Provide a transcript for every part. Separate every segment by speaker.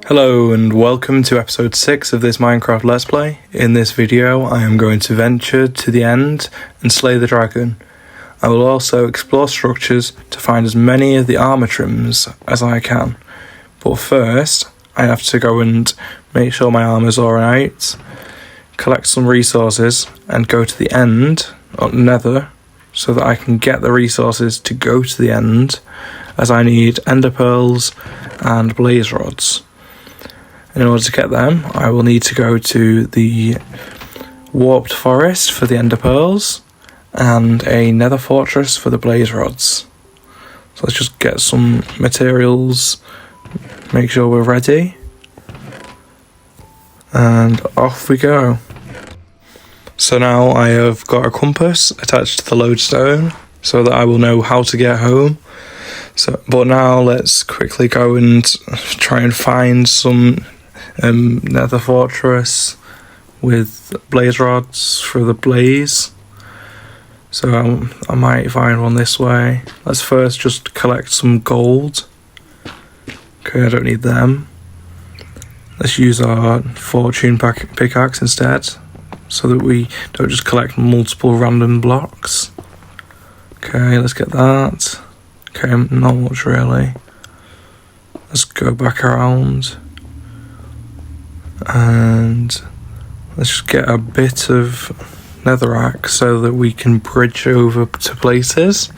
Speaker 1: Hello and welcome to episode 6 of this Minecraft Let's Play. In this video I am going to venture to the end and slay the dragon. I will also explore structures to find as many of the armour trims as I can. But first I have to go and make sure my armour's alright, collect some resources and go to the end, or nether, so that I can get the resources to go to the end, as I need ender pearls and blaze rods. In order to get them, I will need to go to the warped forest for the ender pearls and a nether fortress for the blaze rods. So let's just get some materials, make sure we're ready, and off we go. So now I have got a compass attached to the lodestone so that I will know how to get home. But now let's quickly go and try and find some nether fortress with blaze rods for the blaze. So I might find one this way. Let's first just collect some gold. Okay, I don't need them. Let's use our fortune pickaxe instead, so that we don't just collect multiple random blocks. Okay, let's get that. Okay, not much really. Let's go back around. And let's just get a bit of netherrack so that we can bridge over to places,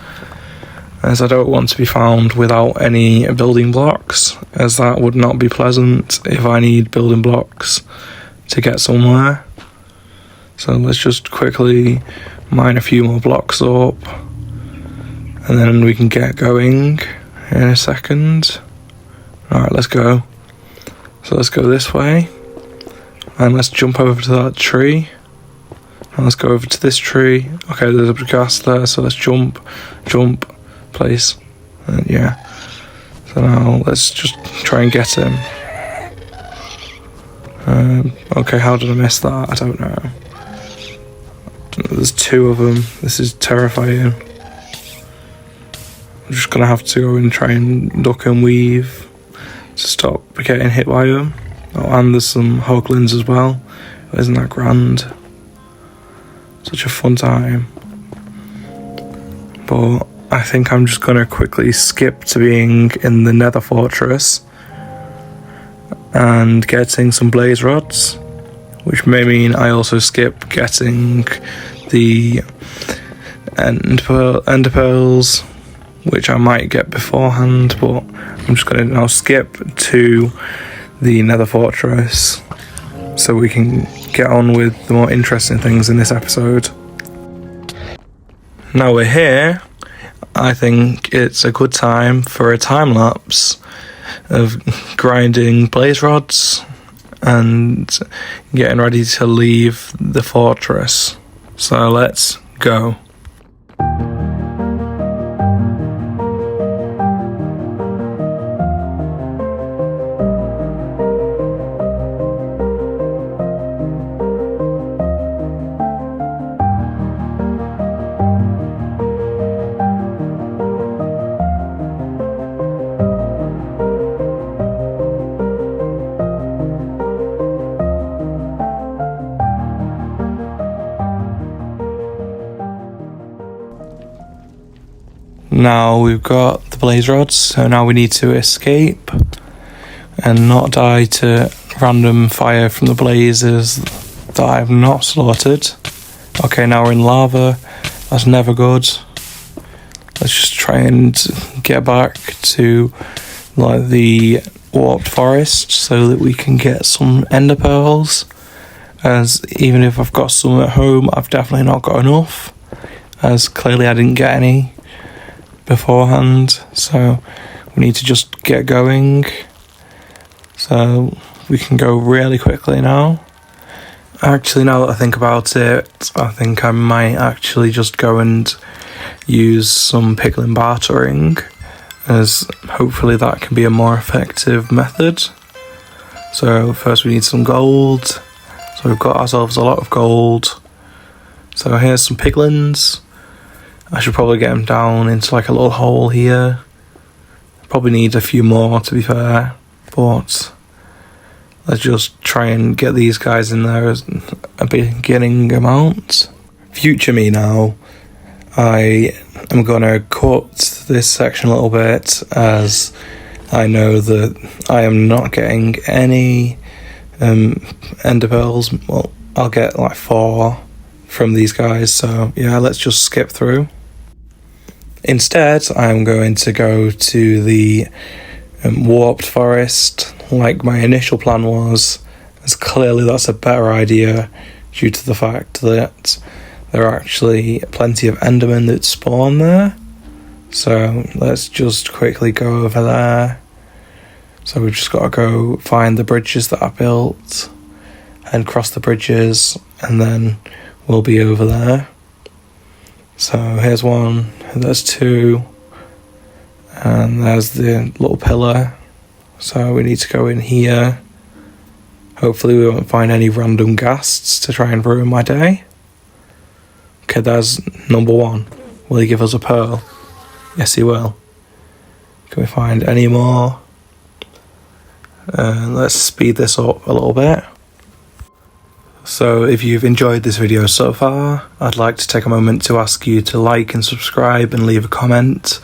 Speaker 1: as I don't want to be found without any building blocks, as that would not be pleasant if I need building blocks to get somewhere. So let's just quickly mine a few more blocks up and then we can get going in a second. Alright, let's go. So let's go this way. And let's jump over to that tree. And let's go over to this tree. Okay, there's a gas there, so let's jump, place. And yeah. So now let's just try and get him. Okay, how did I miss that? I don't know. There's two of them. This is terrifying. I'm just gonna have to go and try and duck and weave to stop getting hit by them. Oh, and there's some hoglins as well. Isn't that grand? Such a fun time. But I think I'm just going to quickly skip to being in the nether fortress and getting some blaze rods, which may mean I also skip getting the ender pearls, which I might get beforehand, but I'm just going to now skip to the nether fortress so we can get on with the more interesting things in this episode. Now we're here, I think it's a good time for a time lapse of grinding blaze rods and getting ready to leave the fortress. So let's go. Now we've got the blaze rods, so now we need to escape and not die to random fire from the blazes that I have not slaughtered. Okay, now we're in lava. That's never good. Let's just try and get back to the warped forest so that we can get some ender pearls, as even if I've got some at home, I've definitely not got enough, as clearly I didn't get any beforehand, so we need to just get going. So we can go really quickly now. Actually, now that I think about it, I think I might actually just go and use some piglin bartering, as hopefully that can be a more effective method. So first we need some gold. So we've got ourselves a lot of gold. So here's some piglins. I should probably get them down into like a little hole here. Probably need a few more, to be fair, but let's just try and get these guys in there as a beginning amount. Future me now, I am going to cut this section a little bit, as I know that I am not getting any ender pearls. Well, I'll get like 4 from these guys, so yeah, let's just skip through. Instead, I'm going to go to the warped forest, like my initial plan was, as clearly that's a better idea due to the fact that there are actually plenty of endermen that spawn there. So let's just quickly go over there. So we've just got to go find the bridges that I built and cross the bridges, and then we'll be over there. So here's 1, there's 2, and there's the little pillar. So we need to go in here. Hopefully we won't find any random ghasts to try and ruin my day. Okay, there's number 1. Will he give us a pearl? Yes, he will. Can we find any more? Let's speed this up a little bit. So if you've enjoyed this video so far, I'd like to take a moment to ask you to like and subscribe and leave a comment.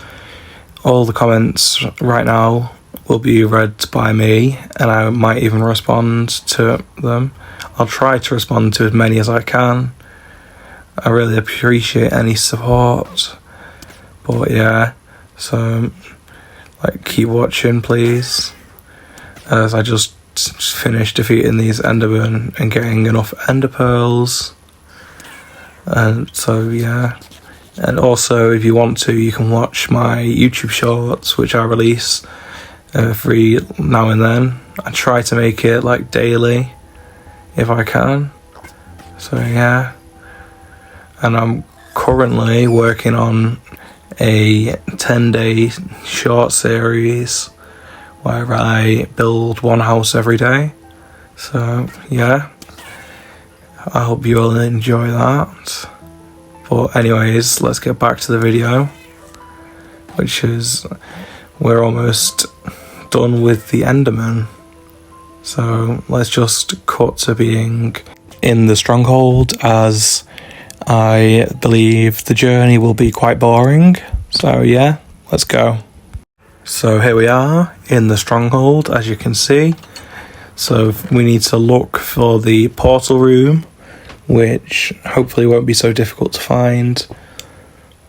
Speaker 1: All the comments right now will be read by me, and I might even respond to them. I'll try to respond to as many as I can. I really appreciate any support. But yeah, so like keep watching please, as I just finished defeating these endermen and getting enough ender pearls. And so yeah, and also if you want to, you can watch my YouTube shorts, which I release every now and then. I try to make it like daily if I can. So yeah, and I'm currently working on a 10-day short series where I build 1 house every day. So yeah, I hope you all enjoy that. But anyways, let's get back to the video, which is, we're almost done with the enderman. So let's just cut to being in the stronghold, as I believe the journey will be quite boring. So yeah, let's go. So here we are in the stronghold, as you can see. So we need to look for the portal room, which hopefully won't be so difficult to find.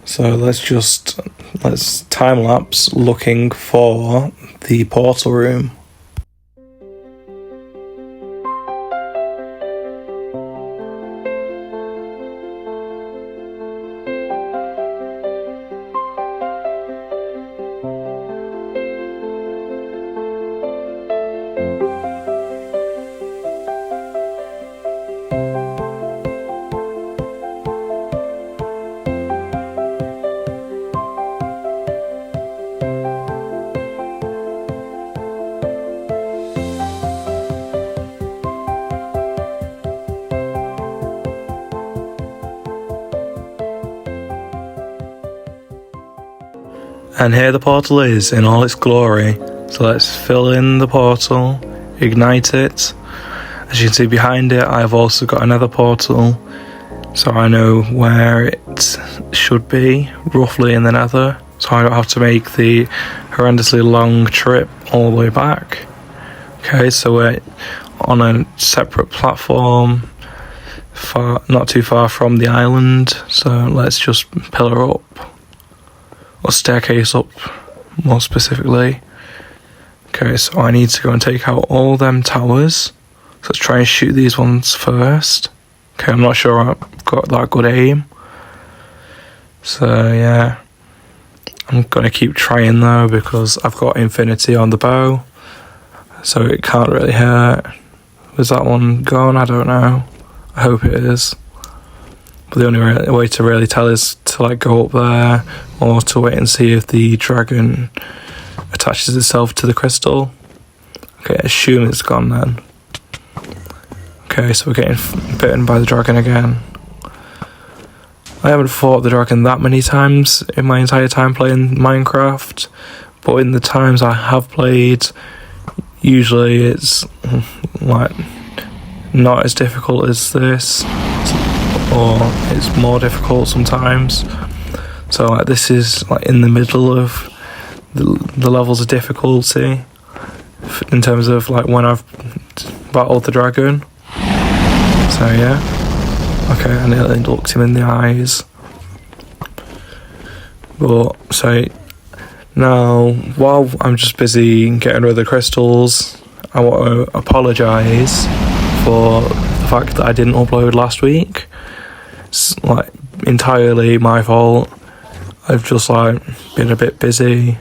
Speaker 1: So let's time lapse looking for the portal room. And here the portal is in all its glory. So let's fill in the portal, ignite it. As you can see behind it, I've also got another portal, so I know where it should be, roughly in the nether, so I don't have to make the horrendously long trip all the way back. Okay, so we're on a separate platform, not too far from the island, so let's just pillar up. Or staircase up, more specifically. Okay, so I need to go and take out all them towers. So let's try and shoot these ones first. Okay, I'm not sure I've got that good aim. So yeah, I'm gonna keep trying though, because I've got infinity on the bow, so it can't really hurt. Was that one gone? I don't know. I hope it is. But the only way to really tell is to like go up there, or to wait and see if the dragon attaches itself to the crystal. Okay, assume it's gone then. Okay, so we're getting bitten by the dragon again. I haven't fought the dragon that many times in my entire time playing Minecraft, but in the times I have played, usually it's like not as difficult as this, or it's more difficult sometimes. So like this is like in the middle of the levels of difficulty in terms of like when I've battled the dragon. So yeah, okay, I nearly looked him in the eyes. But so now, while I'm just busy getting rid of the crystals, I want to apologise for the fact that I didn't upload last week. It's like entirely my fault. I've just like been a bit busy,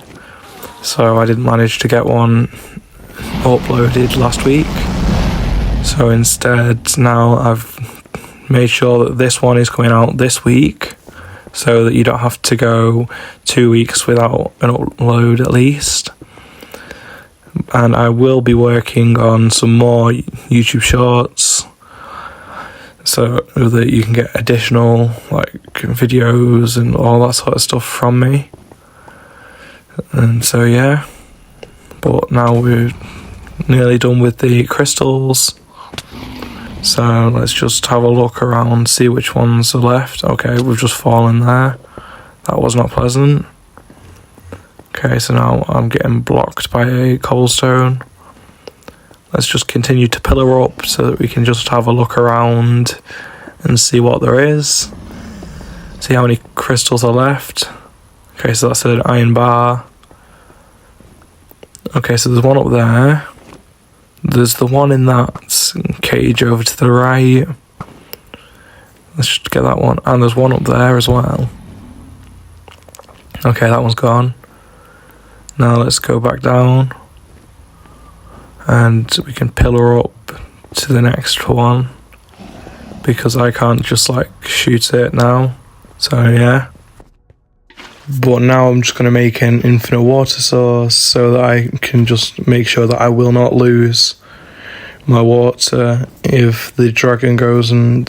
Speaker 1: so I didn't manage to get one uploaded last week. So instead, now I've made sure that this one is coming out this week, so that you don't have to go 2 weeks without an upload at least. And I will be working on some more YouTube shorts, so that you can get additional like videos and all that sort of stuff from me. And so yeah, but now we're nearly done with the crystals, so let's just have a look around, see which ones are left. Okay, we've just fallen there. That was not pleasant. Okay, so now I'm getting blocked by a cobblestone. Let's just continue to pillar up so that we can just have a look around and see what there is. See how many crystals are left. Okay, so that's an iron bar. Okay, so there's one up there. There's the one in that cage over to the right. Let's just get that one. And there's one up there as well. Okay, that one's gone. Now let's go back down. And we can pillar up to the next one, because I can't just like shoot it now. So yeah. But now I'm just going to make an infinite water source so that I can just make sure that I will not lose my water if the dragon goes and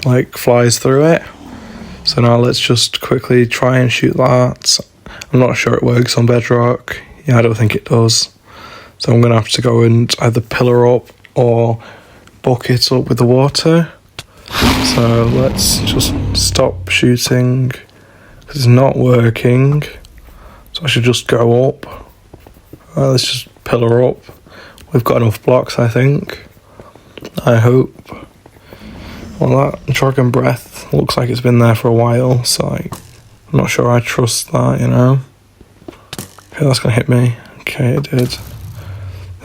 Speaker 1: like flies through it. So now let's just quickly try and shoot that. I'm not sure it works on bedrock. Yeah, I don't think it does. So I'm going to have to go and either pillar up or bucket up with the water. So let's just stop shooting, because it's not working. So I should just go up. Let's just pillar up. We've got enough blocks, I think. I hope. Well, that dragon breath looks like it's been there for a while, so I'm not sure I trust that, you know. Okay, that's going to hit me. Okay, it did.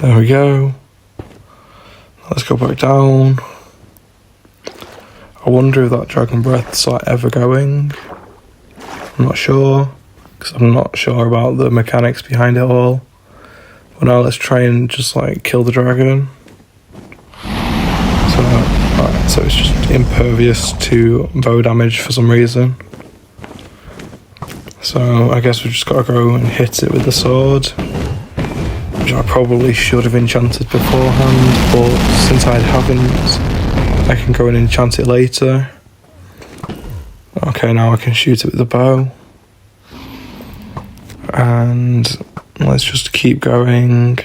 Speaker 1: There we go. Let's go back down. I wonder if that dragon breath's like ever going. I'm not sure, because I'm not sure about the mechanics behind it all. But now let's try and just like kill the dragon. So, alright, so it's just impervious to bow damage for some reason. So I guess we just gotta go and hit it with the sword, which I probably should have enchanted beforehand, but since I haven't, I can go and enchant it later. Okay, now I can shoot it with the bow. And let's just keep going.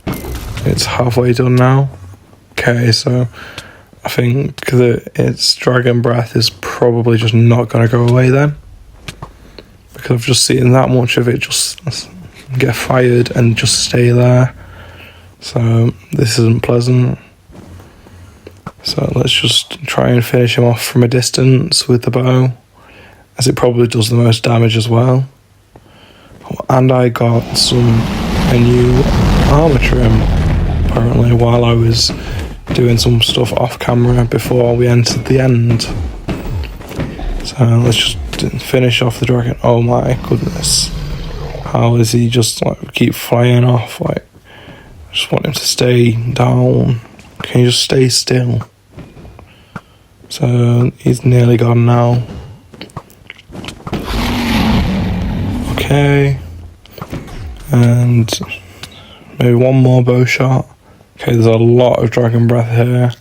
Speaker 1: It's halfway done now. Okay, so I think that its dragon breath is probably just not going to go away then, because I've just seen that much of it just get fired and just stay there. So this isn't pleasant. So let's just try and finish him off from a distance with the bow, as it probably does the most damage as well. And I got a new armour trim, apparently, while I was doing some stuff off camera before we entered the end. So let's just finish off the dragon. Oh my goodness. How is he just like keep flying off? Like, I just want him to stay down. Can you just stay still? So he's nearly gone now. Okay. And maybe one more bow shot. Okay, there's a lot of dragon breath here.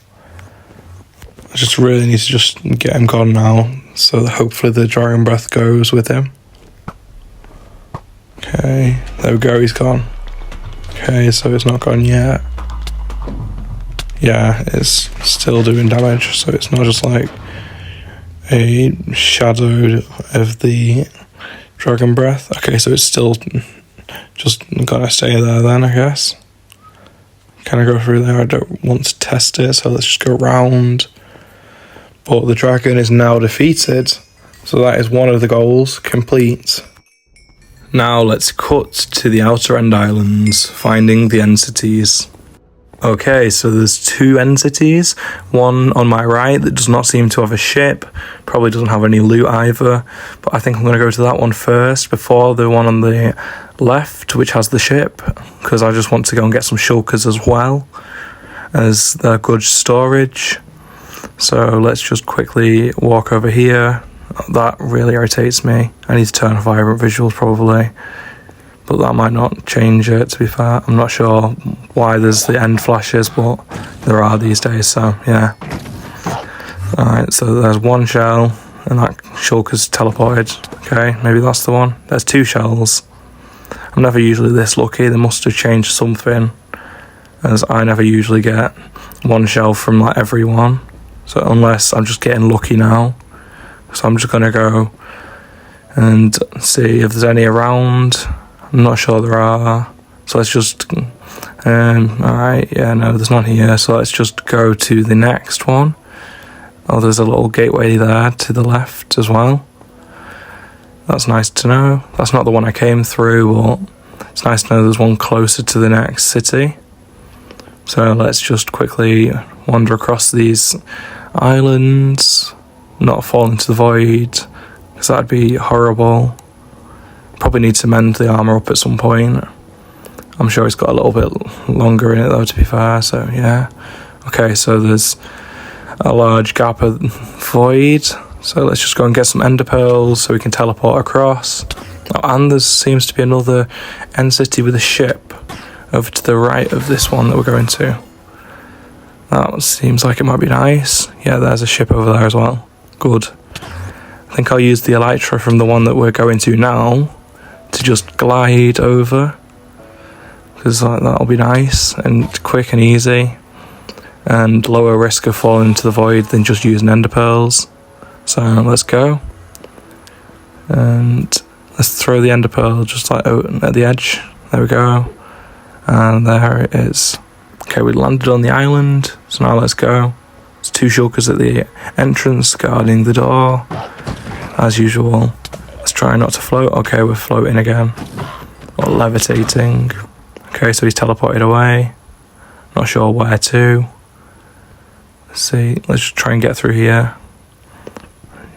Speaker 1: I just really need to just get him gone now, so that hopefully the dragon breath goes with him. Okay, there we go, he's gone. Okay, Okay, so it's not gone yet. Yeah, it's still doing damage, so it's not just like a shadow of the dragon breath. Okay, so it's still just gonna stay there then, I guess. Can I go through there? I don't want to test it, so let's just go round. But the dragon is now defeated, so that is one of the goals complete. Now let's cut to the outer end islands, finding the end cities. Okay, so there's 2 end cities, one on my right that does not seem to have a ship, probably doesn't have any loot either, but I think I'm going to go to that one first before the one on the left, which has the ship, because I just want to go and get some shulkers as well, as they're good storage. So let's just quickly walk over here. That really irritates me. I need to turn off vibrant visuals probably. But that might not change it, to be fair. I'm not sure why there's the end flashes, but there are these days, so yeah. Alright, so there's 1 shell, and that shulker's teleported. Okay, maybe that's the one. There's 2 shells. I'm never usually this lucky. They must have changed something, as I never usually get 1 shell from like every one. So unless I'm just getting lucky now. So I'm just going to go and see if there's any around. I'm not sure there are, so let's just, alright, yeah, no, there's none here, so let's just go to the next one. Oh, there's a little gateway there to the left as well. That's nice to know. That's not the one I came through, but it's nice to know there's one closer to the next city. So let's just quickly wander across these islands, not fall into the void, because that'd be horrible. Probably need to mend the armour up at some point. I'm sure it's got a little bit longer in it though, to be fair, so yeah. Okay, so there's a large gap of void, so let's just go and get some ender pearls so we can teleport across. Oh, and there seems to be another end city with a ship over to the right of this one that we're going to. That seems like it might be nice. Yeah, there's a ship over there as well. Good. I think I'll use the elytra from the one that we're going to now to just glide over, because that'll be nice and quick and easy, and lower risk of falling into the void than just using ender pearls. So let's go, and let's throw the ender pearl just like at the edge. There we go, and there it is. Okay, we landed on the island, so now let's go. There's 2 shulkers at the entrance guarding the door, as usual. Let's try not to float. Okay, we're floating again. Or levitating. Okay, so he's teleported away. Not sure where to. Let's see. Let's just try and get through here.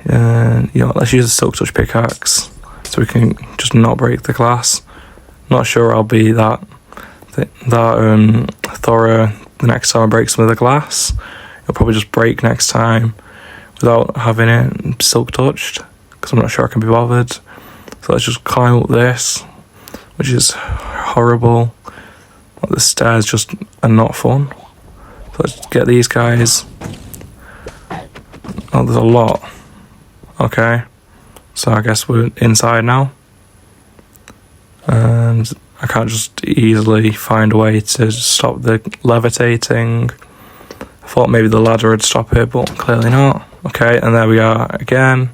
Speaker 1: And let's use a silk touch pickaxe so we can just not break the glass. Not sure I'll be that thorough the next time I break some of the glass. It'll probably just break next time without having it silk touched, because I'm not sure I can be bothered. So let's just climb up this, which is horrible. The stairs just are not fun. So let's get these guys. Oh, there's a lot. Okay, so I guess we're inside now, and I can't just easily find a way to stop the levitating. I thought maybe the ladder would stop it, but clearly not. Okay, and there we are again.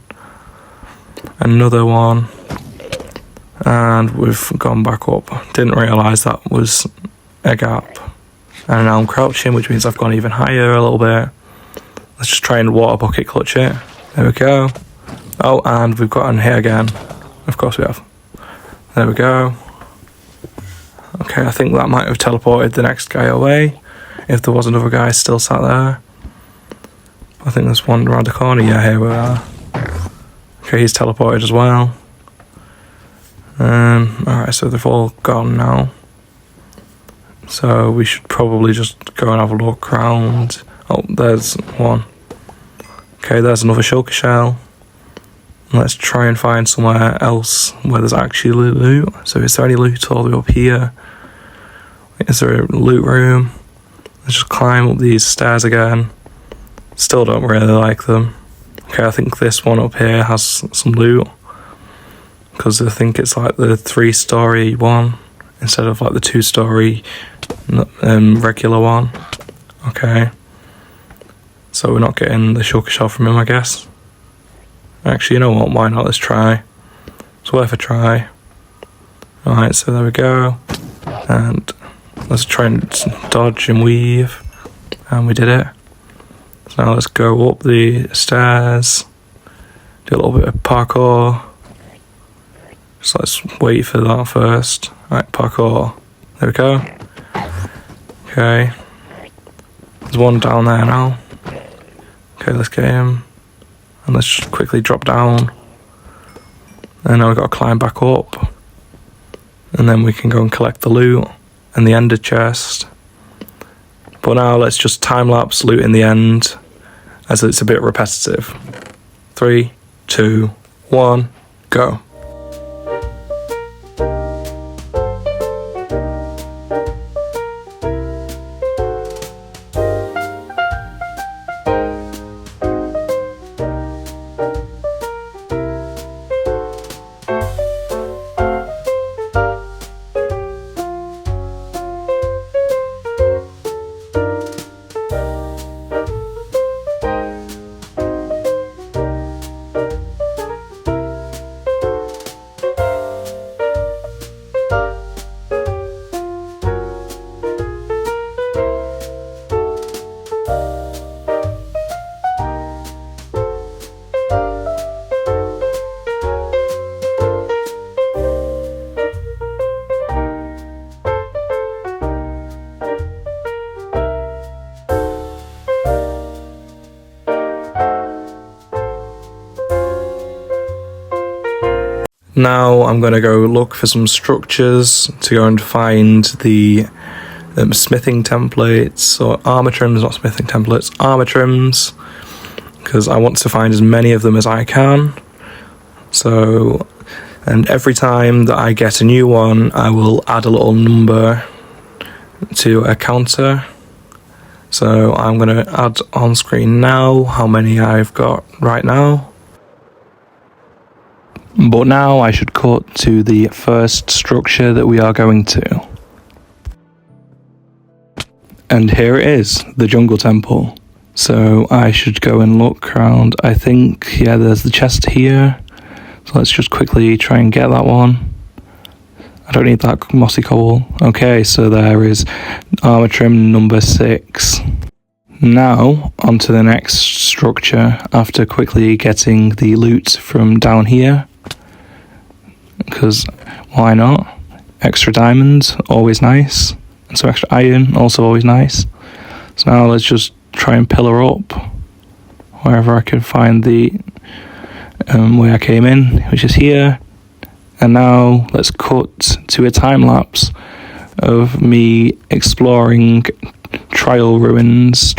Speaker 1: Another one. And we've gone back up. Didn't realise that was a gap. And now I'm crouching, which means I've gone even higher a little bit. Let's just try and water bucket clutch it. There we go. Oh, and we've got in here again. Of course we have. There we go. Okay, I think that might have teleported the next guy away, if there was another guy still sat there. I think there's one around the corner. Yeah, here we are. Okay, he's teleported as well. Alright, so they've all gone now. So we should probably just go and have a look around. Oh, there's one. Okay, there's another shulker shell. Let's try and find somewhere else where there's actually loot. So is there any loot all the way up here? Is there a loot room? Let's just climb up these stairs again. Still don't really like them. Okay, I think this one up here has some loot, because I think it's like the 3-story one instead of like the 2-story regular one. Okay. So we're not getting the shulker shell from him, I guess. Actually, you know what? Why not? Let's try. It's worth a try. Alright, so there we go. And let's try and dodge and weave. And we did it. So now let's go up the stairs. Do a little bit of parkour. So let's wait for that first. Alright, parkour. There we go. Okay. There's one down there now. Okay, let's get him. And let's just quickly drop down. And now we've got to climb back up. And then we can go and collect the loot and the ender chest. But now let's just time-lapse loot in the end, as it's a bit repetitive. 3, 2, 1, go. Now I'm going to go look for some structures to go and find the smithing templates, or armour trims, not smithing templates, armour trims, because I want to find as many of them as I can. So, and every time that I get a new one, I will add a little number to a counter. So I'm going to add on screen now how many I've got right now. But now I should cut to the first structure that we are going to. And here it is, the jungle temple. So I should go and look around. I think, yeah, there's the chest here. So let's just quickly try and get that one. I don't need that mossy cobble. Okay, so there is armour trim number 6. Now, onto the next structure, after quickly getting the loot from down here. Because why not? Extra diamonds, always nice. And some extra iron, also always nice. So now let's just try and pillar up wherever I can find the way I came in, which is here. And now let's cut to a time lapse of me exploring trail ruins.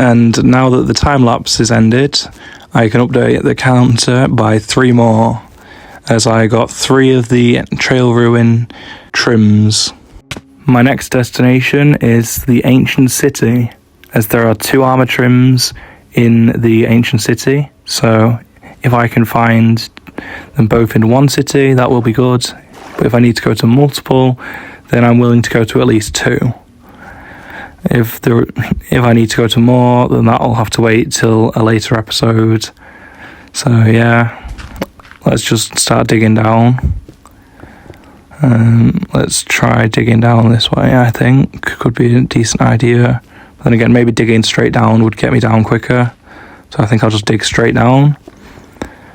Speaker 1: And now that the time lapse is ended, I can update the counter by 3 more, as I got 3 of the trail ruin trims. My next destination is the ancient city, as there are 2 armour trims in the ancient city, so if I can find them both in one city, that will be good. But if I need to go to multiple, then I'm willing to go to at least 2. If I need to go to more, then that'll have to wait till a later episode. So yeah, let's just start digging down. Let's try digging down this way. I think could be a decent idea. But then again, maybe digging straight down would get me down quicker. So I think I'll just dig straight down.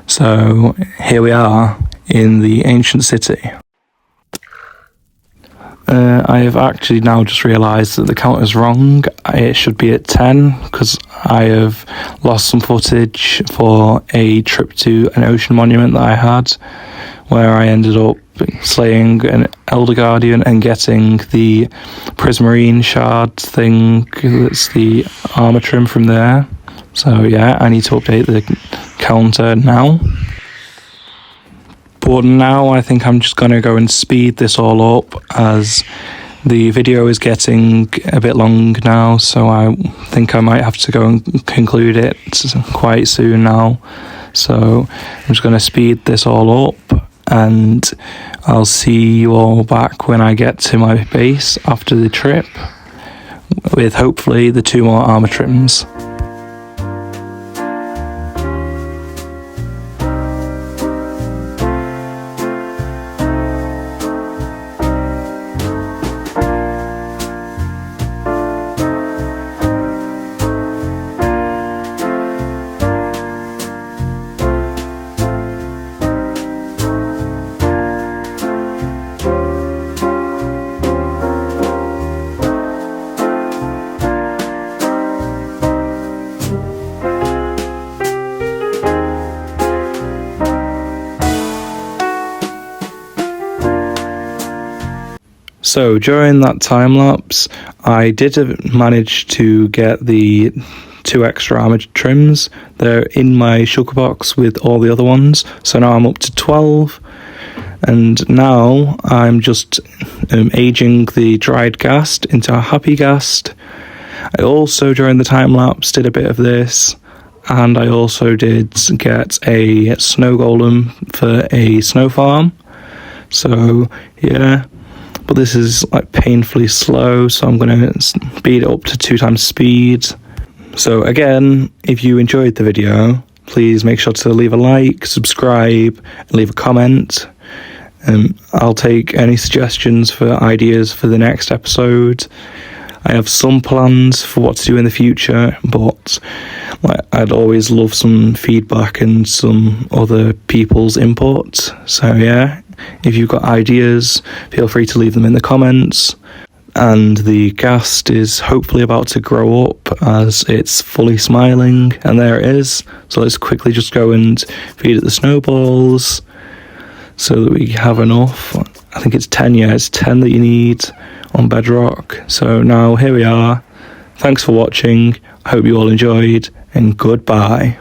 Speaker 1: So here we are in the ancient city. I have actually now just realised that the count is wrong. It should be at 10 because I have lost some footage for a trip to an ocean monument that I had, where I ended up slaying an Elder Guardian and getting the Prismarine shard thing. That's the armour trim from there. So yeah, I need to update the counter now. But now I think I'm just going to go and speed this all up, as the video is getting a bit long now, so I think I might have to go and conclude it quite soon now. So I'm just going to speed this all up, and I'll see you all back when I get to my base after the trip, with hopefully the 2 more armour trims. So during that time lapse, I did manage to get the 2 extra armour trims. They're in my sugar box with all the other ones, so now I'm up to 12. And now I'm just aging the dried ghast into a happy ghast. I also, during the time lapse, did a bit of this, and I also did get a snow golem for a snow farm. So yeah, but this is like painfully slow, so I'm going to speed it up to 2 times speed. So again, if you enjoyed the video, please make sure to leave a like, subscribe, and leave a comment. I'll take any suggestions for ideas for the next episode. I have some plans for what to do in the future, but I'd always love some feedback and some other people's input. So yeah, if you've got ideas, feel free to leave them in the comments. And the ghast is hopefully about to grow up, as it's fully smiling, and there it is. So let's quickly just go and feed it the snowballs so that we have enough. I think it's 10, yeah, it's 10 that you need on bedrock. So now here we are. Thanks for watching. I hope you all enjoyed, and goodbye.